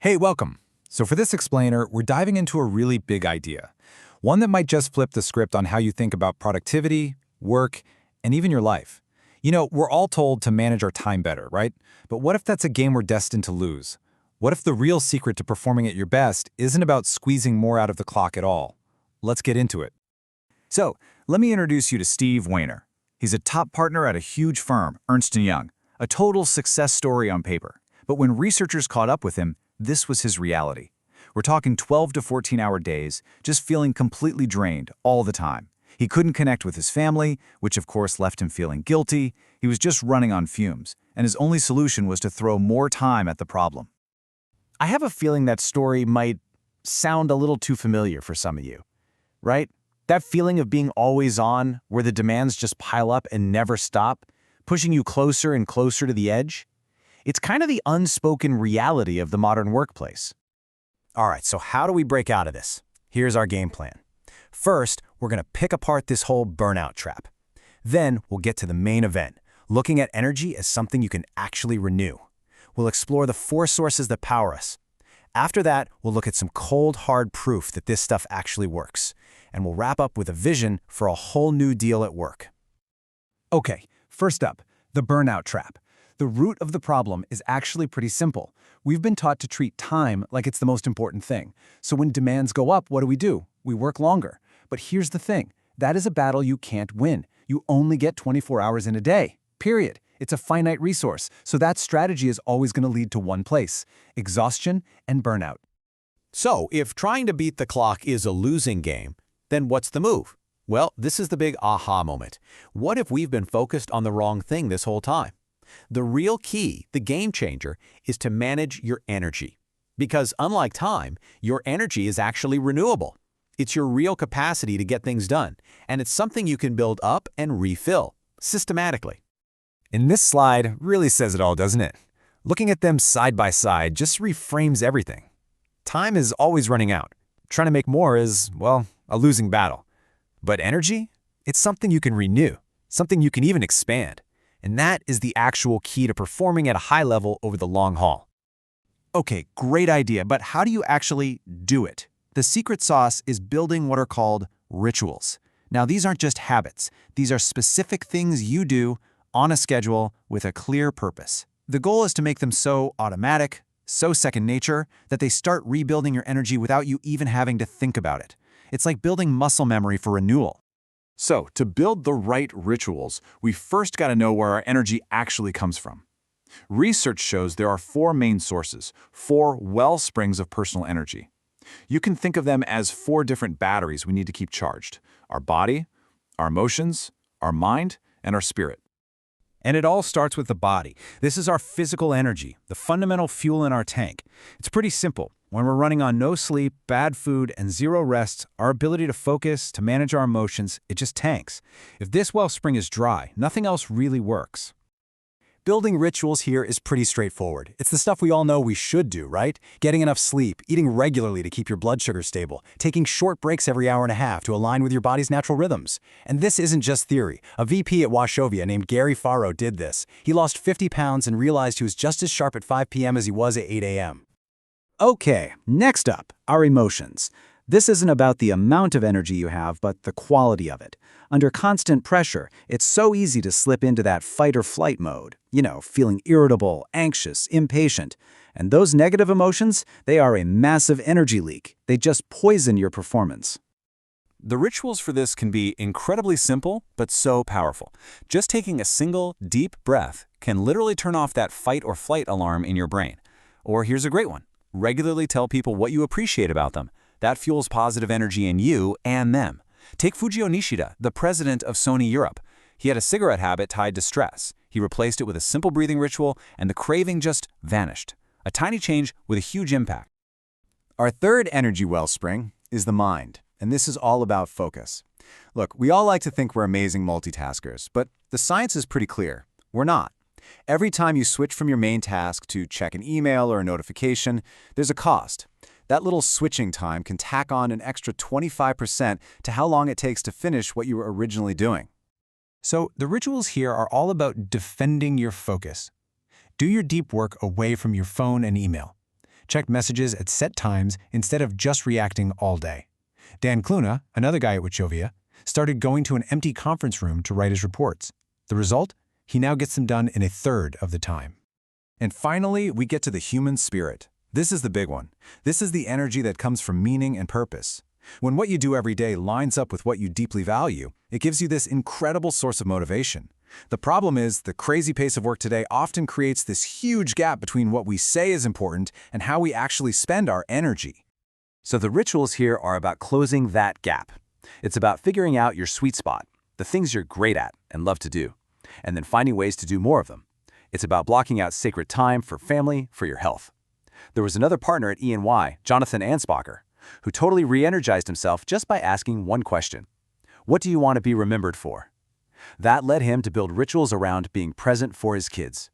Hey, welcome. So for this explainer, we're diving into a really big idea. One that might just flip the script on how you think about productivity, work, and even your life. We're all told to manage our time better, right? But what if that's a game we're destined to lose? What if the real secret to performing at your best isn't about squeezing more out of the clock at all? Let's get into it. So, let me introduce you to Steve Weiner. He's a top partner at a huge firm, Ernst & Young, a total success story on paper. But when researchers caught up with him, this was his reality. We're talking 12 to 14-hour days, just feeling completely drained all the time. He couldn't connect with his family, which of course left him feeling guilty. He was just running on fumes, and his only solution was to throw more time at the problem. I have a feeling that story might sound a little too familiar for some of you, right? That feeling of being always on, where the demands just pile up and never stop, pushing you closer and closer to the edge? It's kind of the unspoken reality of the modern workplace. All right, so how do we break out of this? Here's our game plan. First, we're going to pick apart this whole burnout trap. Then, we'll get to the main event, looking at energy as something you can actually renew. We'll explore the four sources that power us. After that, we'll look at some cold, hard proof that this stuff actually works. And we'll wrap up with a vision for a whole new deal at work. Okay, first up, the burnout trap. The root of the problem is actually pretty simple. We've been taught to treat time like it's the most important thing. So when demands go up, what do? We work longer. But here's the thing. That is a battle you can't win. You only get 24 hours in a day. Period. It's a finite resource, so that strategy is always going to lead to one place: exhaustion and burnout. So, if trying to beat the clock is a losing game, then what's the move? Well, this is the big aha moment. What if we've been focused on the wrong thing this whole time? The real key, the game changer, is to manage your energy. Because unlike time, your energy is actually renewable. It's your real capacity to get things done, and it's something you can build up and refill, systematically. And this slide really says it all, doesn't it? Looking at them side by side just reframes everything. Time is always running out. Trying to make more is, well, a losing battle. But energy? It's something you can renew, something you can even expand. And that is the actual key to performing at a high level over the long haul. Okay, great idea, but how do you actually do it? The secret sauce is building what are called rituals. Now, these aren't just habits. These are specific things you do on a schedule with a clear purpose. The goal is to make them so automatic, so second nature, that they start rebuilding your energy without you even having to think about it. It's like building muscle memory for renewal. So, to build the right rituals, we first got to know where our energy actually comes from. Research shows there are four main sources, four well springs of personal energy. You can think of them as four different batteries we need to keep charged: our body, our emotions, our mind, and our spirit. And it all starts with the body. This is our physical energy, the fundamental fuel in our tank. It's pretty simple. When we're running on no sleep, bad food, and zero rest, our ability to focus, to manage our emotions, it just tanks. If this wellspring is dry, nothing else really works. Building rituals here is pretty straightforward. It's the stuff we all know we should do, right? Getting enough sleep, eating regularly to keep your blood sugar stable, taking short breaks every hour and a half to align with your body's natural rhythms. And this isn't just theory. A VP at Wachovia named Gary Farrow did this. He lost 50 pounds and realized he was just as sharp at 5 p.m. as he was at 8 a.m. Okay, next up, our emotions. This isn't about the amount of energy you have, but the quality of it. Under constant pressure, it's so easy to slip into that fight or flight mode. Feeling irritable, anxious, impatient. And those negative emotions, they are a massive energy leak. They just poison your performance. The rituals for this can be incredibly simple, but so powerful. Just taking a single, deep breath can literally turn off that fight or flight alarm in your brain. Or here's a great one. Regularly tell people what you appreciate about them. That fuels positive energy in you and them. Take Fujio Nishida, the president of Sony Europe. He had a cigarette habit tied to stress. He replaced it with a simple breathing ritual, and the craving just vanished. A tiny change with a huge impact. Our third energy wellspring is the mind, and this is all about focus. Look, we all like to think we're amazing multitaskers, but the science is pretty clear. We're not. Every time you switch from your main task to check an email or a notification, there's a cost. That little switching time can tack on an extra 25% to how long it takes to finish what you were originally doing. So the rituals here are all about defending your focus. Do your deep work away from your phone and email. checked messages at set times instead of just reacting all day. Dan Cluna, another guy at Wachovia, started going to an empty conference room to write his reports. The result? He now gets them done in a third of the time. And finally, we get to the human spirit. This is the big one. This is the energy that comes from meaning and purpose. When what you do every day lines up with what you deeply value, it gives you this incredible source of motivation. The problem is, the crazy pace of work today often creates this huge gap between what we say is important and how we actually spend our energy. So the rituals here are about closing that gap. It's about figuring out your sweet spot, the things you're great at and love to do, and then finding ways to do more of them. It's about blocking out sacred time for family, for your health. There was another partner at E&Y, Jonathan Ansbacher, who totally re-energized himself just by asking one question. What do you want to be remembered for? That led him to build rituals around being present for his kids.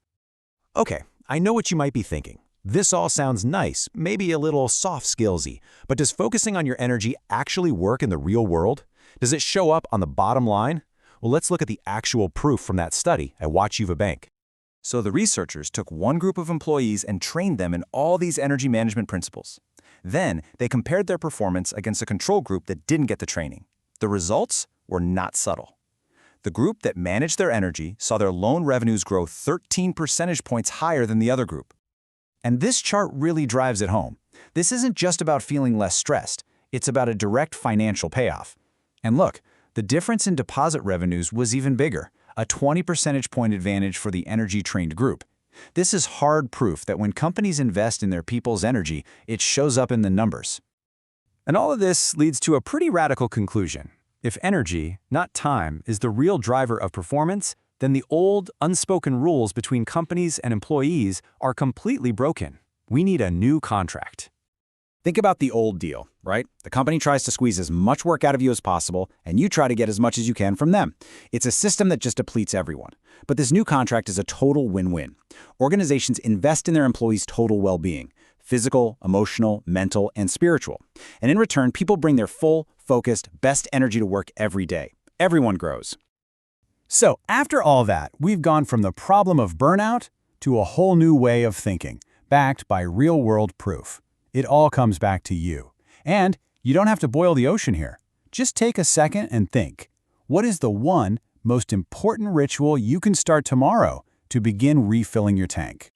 Okay, I know what you might be thinking. This all sounds nice, maybe a little soft skillsy, but does focusing on your energy actually work in the real world? Does it show up on the bottom line? Well, let's look at the actual proof from that study at Wachovia Bank. So the researchers took one group of employees and trained them in all these energy management principles. Then they compared their performance against a control group that didn't get the training. The results were not subtle. The group that managed their energy saw their loan revenues grow 13 percentage points higher than the other group. And this chart really drives it home. This isn't just about feeling less stressed. It's about a direct financial payoff. And look, the difference in deposit revenues was even bigger, a 20 percentage point advantage for the energy-trained group. This is hard proof that when companies invest in their people's energy, it shows up in the numbers. And all of this leads to a pretty radical conclusion. If energy, not time, is the real driver of performance, then the old, unspoken rules between companies and employees are completely broken. We need a new contract. Think about the old deal, right? The company tries to squeeze as much work out of you as possible, and you try to get as much as you can from them. It's a system that just depletes everyone. But this new contract is a total win-win. Organizations invest in their employees' total well-being, physical, emotional, mental, and spiritual. And in return, people bring their full, focused, best energy to work every day. Everyone grows. So, after all that, we've gone from the problem of burnout to a whole new way of thinking, backed by real-world proof. It all comes back to you. And you don't have to boil the ocean here. Just take a second and think. What is the one most important ritual you can start tomorrow to begin refilling your tank?